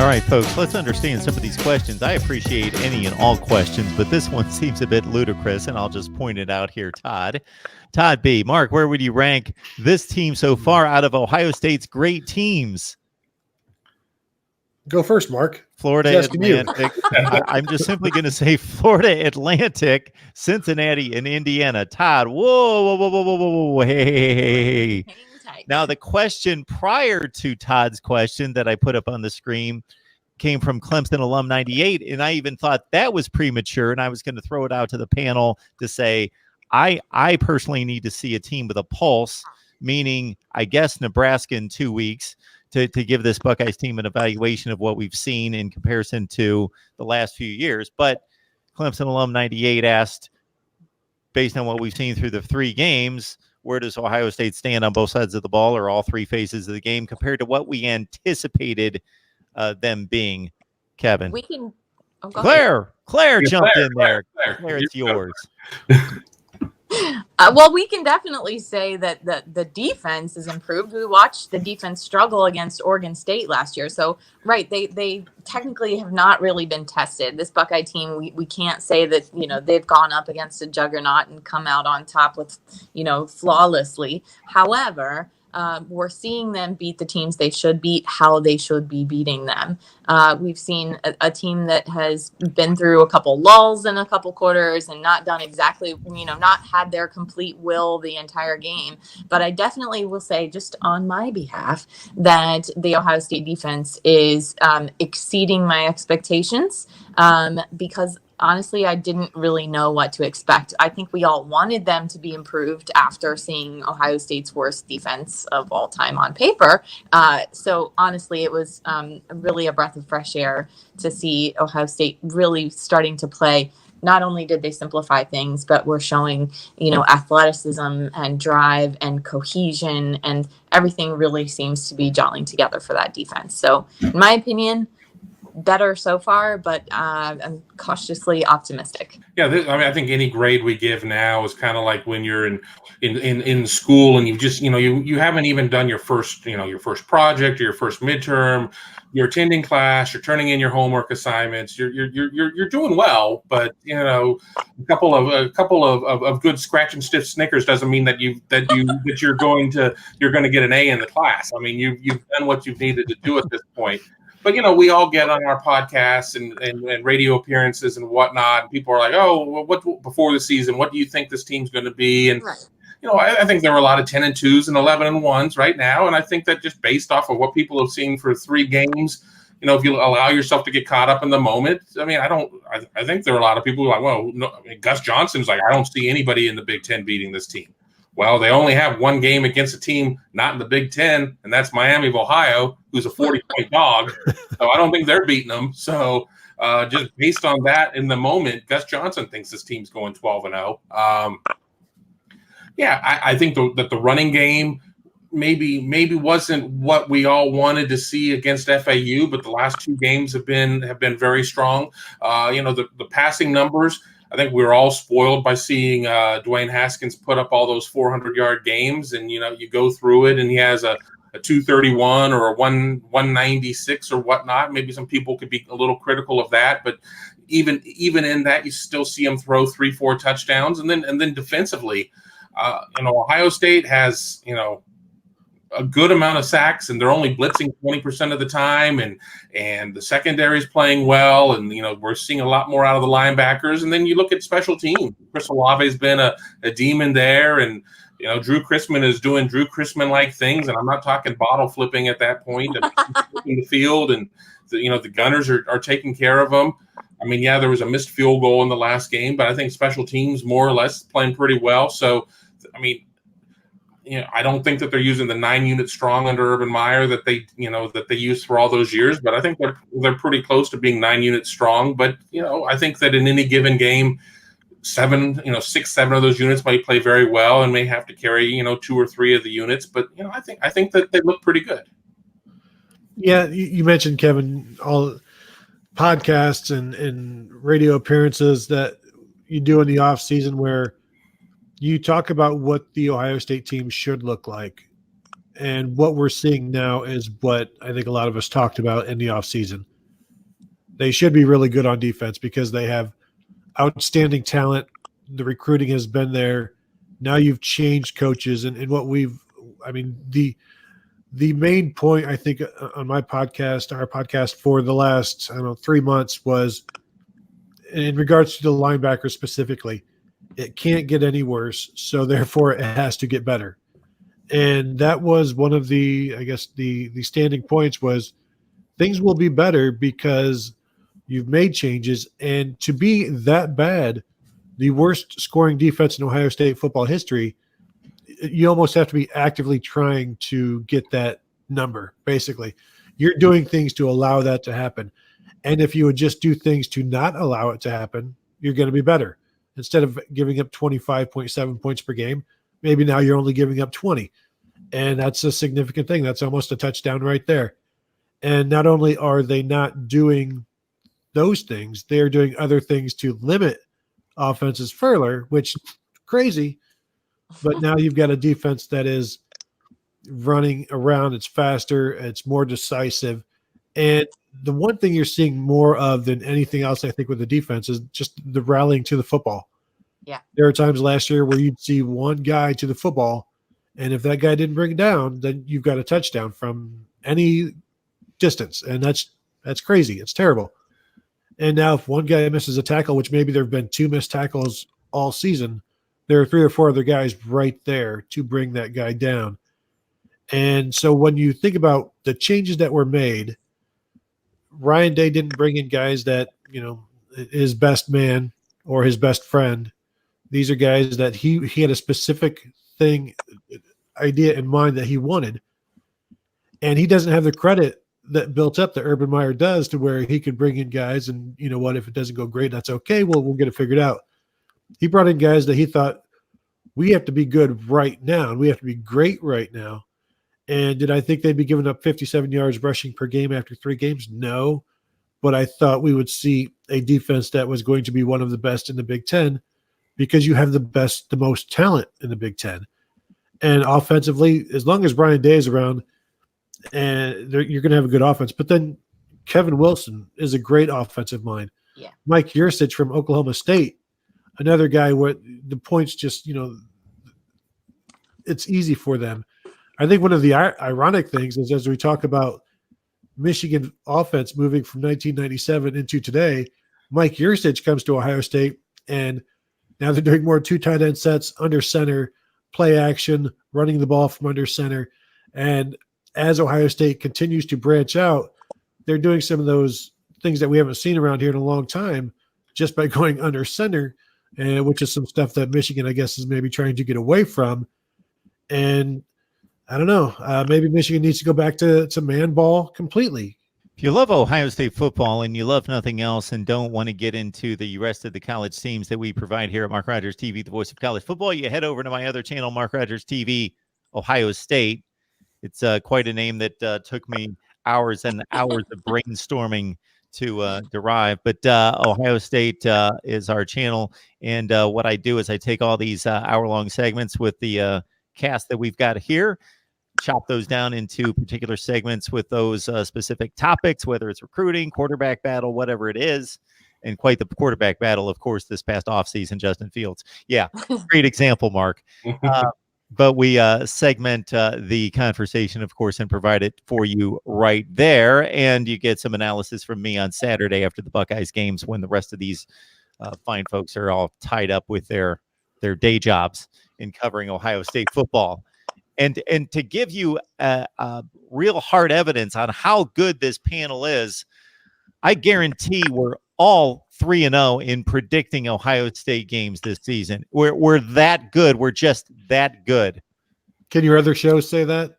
All right, folks, let's understand some of these questions. I appreciate any and all questions, but this one seems a bit ludicrous, and I'll just point it out here, Todd. Todd B. Mark, where would you rank this team so far out of Ohio State's great teams? Go first, Mark. Florida Atlantic. I'm just simply going to say Florida Atlantic, Cincinnati, and Indiana. Todd, whoa, hey. Now, the question prior to Todd's question that I put up on the screen came from Clemson Alum 98, and I even thought that was premature, and I was going to throw it out to the panel to say I personally need to see a team with a pulse, meaning, I guess, Nebraska in 2 weeks, to give this Buckeyes team an evaluation of what we've seen in comparison to the last few years. But Clemson Alum 98 asked, based on what we've seen through the 3 games, where does Ohio State stand on both sides of the ball or all 3 phases of the game compared to what we anticipated them being? Kevin. We can. Oh, Claire jumped in there. Claire, it's yours. Well, we can definitely say that the defense is improved. We watched the defense struggle against Oregon State last year. So, right, they technically have not really been tested. This Buckeye team, we can't say that, they've gone up against a juggernaut and come out on top with, flawlessly. However, we're seeing them beat the teams they should beat, how they should be beating them. We've seen a team that has been through a couple lulls in a couple quarters and not done exactly, not had their complete will the entire game. But I definitely will say, just on my behalf, that the Ohio State defense is exceeding my expectations because honestly, I didn't really know what to expect. I think we all wanted them to be improved after seeing Ohio State's worst defense of all time on paper. So honestly, it was really a breath of fresh air to see Ohio State really starting to play. Not only did they simplify things, but we're showing, athleticism and drive and cohesion, and everything really seems to be gelling together for that defense. So in my opinion, better so far, but I'm cautiously optimistic. Yeah, I think any grade we give now is kind of like when you're in school and you just you haven't even done your first project or your first midterm. You're attending class, you're turning in your homework assignments, you're doing well, but a couple of good scratch and stiff Snickers doesn't mean that you're going to get an A in the class. I mean, you've done what you've needed to do at this point. But, we all get on our podcasts and radio appearances and whatnot. And people are like, oh, what before the season, what do you think this team's going to be? And, right. I think there were a lot of 10-2s and 11-1s right now. And I think that just based off of what people have seen for 3 games, if you allow yourself to get caught up in the moment, I mean, I think there are a lot of people who are like, well, no, Gus Johnson's like, I don't see anybody in the Big Ten beating this team. Well, they only have 1 game against a team not in the Big Ten, and that's Miami of Ohio, who's a 40-point dog. So I don't think they're beating them. So just based on that in the moment, Gus Johnson thinks this team's going 12-0. I think that the running game maybe wasn't what we all wanted to see against FAU, but the last 2 games have been very strong. The passing numbers, I think we were all spoiled by seeing Dwayne Haskins put up all those 400-yard games, and you go through it, and he has a 231 or a 196 or whatnot. Maybe some people could be a little critical of that, but even in that, you still see him throw 3-4 touchdowns, and then defensively, Ohio State has a good amount of sacks, and they're only blitzing 20% of the time, and the secondary is playing well, and we're seeing a lot more out of the linebackers. And then you look at special teams. Chris Olave has been a demon there, and Drew Chrisman is doing Drew Chrisman-like things, and I'm not talking bottle flipping at that point. In the field, and the Gunners are taking care of them. I mean, yeah, there was a missed field goal in the last game, but I think special teams more or less playing pretty well. So, I mean, I don't think that they're using the 9 unit strong under Urban Meyer that they used for all those years, but I think they're pretty close to being 9 units strong. But I think that in any given game, 7 of those units might play very well and may have to carry 2 or 3 of the units. But I think that they look pretty good. Yeah, you mentioned, Kevin, all podcasts and radio appearances that you do in the off season where you talk about what the Ohio State team should look like. And what we're seeing now is what I think a lot of us talked about in the offseason. they should be really good on defense because they have outstanding talent. The recruiting has been there. Now you've changed coaches, and what the main point I think on our podcast for the last 3 months was in regards to the linebacker specifically. It can't get any worse, so therefore it has to get better. And that was one of the standing points was things will be better because you've made changes. And to be that bad, the worst scoring defense in Ohio State football history, you almost have to be actively trying to get that number. Basically, you're doing things to allow that to happen. And if you would just do things to not allow it to happen, you're going to be better. Instead of giving up 25.7 points per game, maybe now you're only giving up 20. And that's a significant thing. That's almost a touchdown right there. And not only are they not doing those things, they're doing other things to limit offenses further, which crazy. But now you've got a defense that is running around. It's faster. It's more decisive. And the one thing you're seeing more of than anything else, I think, with the defense is just the rallying to the football. Yeah. There are times last year where you'd see one guy to the football, and if that guy didn't bring it down, then you've got a touchdown from any distance. And that's crazy. It's terrible. And now if one guy misses a tackle, which maybe there have been 2 missed tackles all season, there are 3 or 4 other guys right there to bring that guy down. And so when you think about the changes that were made, Ryan Day didn't bring in guys that, his best man or his best friend. These are guys that he had a specific idea in mind that he wanted. And he doesn't have the credit that built up that Urban Meyer does to where he could bring in guys and, you know what, if it doesn't go great, that's okay. We'll get it figured out. He brought in guys that he thought we have to be good right now and we have to be great right now. And did I think they'd be giving up 57 yards rushing per game after 3 games? No. But I thought we would see a defense that was going to be one of the best in the Big Ten because you have the most talent in the Big Ten. And offensively, as long as Brian Day is around, and you're going to have a good offense. But then Kevin Wilson is a great offensive mind. Yeah. Mike Yurcich from Oklahoma State, another guy where the points just, it's easy for them. I think one of the ironic things is as we talk about Michigan offense moving from 1997 into today, Mike Yurcich comes to Ohio State, and now they're doing more 2 tight end sets under center, play action, running the ball from under center. And as Ohio State continues to branch out, they're doing some of those things that we haven't seen around here in a long time just by going under center, which is some stuff that Michigan, I guess, is maybe trying to get away from. And I don't know. Maybe Michigan needs to go back to man ball completely. If you love Ohio State football and you love nothing else and don't want to get into the rest of the college teams that we provide here at Mark Rogers TV, the voice of college football, you head over to my other channel, Mark Rogers TV, Ohio State. It's quite a name that took me hours and hours of brainstorming to derive. But Ohio State is our channel. And what I do is I take all these hour-long segments with the cast that we've got here, chop those down into particular segments with those specific topics, whether it's recruiting, quarterback battle, whatever it is. And quite the quarterback battle, of course, this past offseason, Justin Fields. Yeah, great example, Mark. But we segment the conversation, of course, and provide it for you right there. And you get some analysis from me on Saturday after the Buckeyes games when the rest of these fine folks are all tied up with their day jobs in covering Ohio State football. And to give you real hard evidence on how good this panel is, I guarantee we're all 3-0 in predicting Ohio State games this season. We're that good. We're just that good. Can your other shows say that?